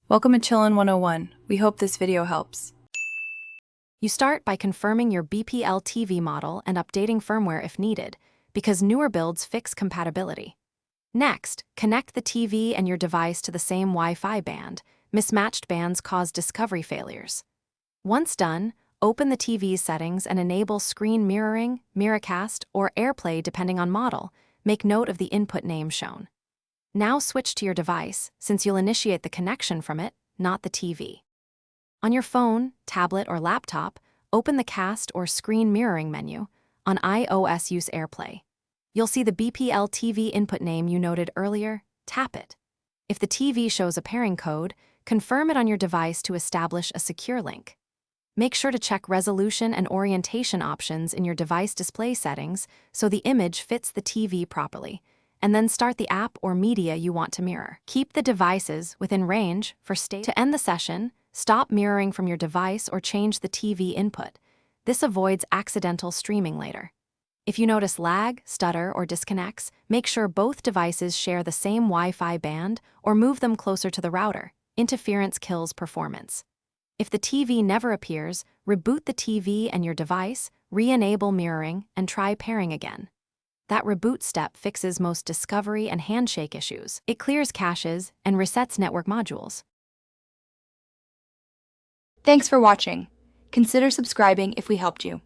Welcome to Chillin' 101. We hope this video helps. You start by confirming your BPL TV model and updating firmware if needed, because newer builds fix compatibility. Next, connect the TV and your device to the same Wi-Fi band. Mismatched bands cause discovery failures. Once done, open the TV's settings and enable screen mirroring, miracast, or AirPlay depending on model. Make note of the input name shown. Now switch to your device, since you'll initiate the connection from it, not the TV. On your phone, tablet, or laptop, open the cast or screen mirroring menu. On iOS, use AirPlay. You'll see the BPL TV input name you noted earlier. Tap it. If the TV shows a pairing code, confirm it on your device to establish a secure link. Make sure to check resolution and orientation options in your device display settings so the image fits the TV properly, and then start the app or media you want to mirror. Keep the devices within range for To end the session, stop mirroring from your device or change the TV input. This avoids accidental streaming later. If you notice lag, stutter, or disconnects, make sure both devices share the same Wi-Fi band or move them closer to the router. Interference kills performance. If the TV never appears, reboot the TV and your device, re-enable mirroring, and try pairing again. That reboot step fixes most discovery and handshake issues. It clears caches and resets network modules. Thanks for watching. Consider subscribing if we helped you.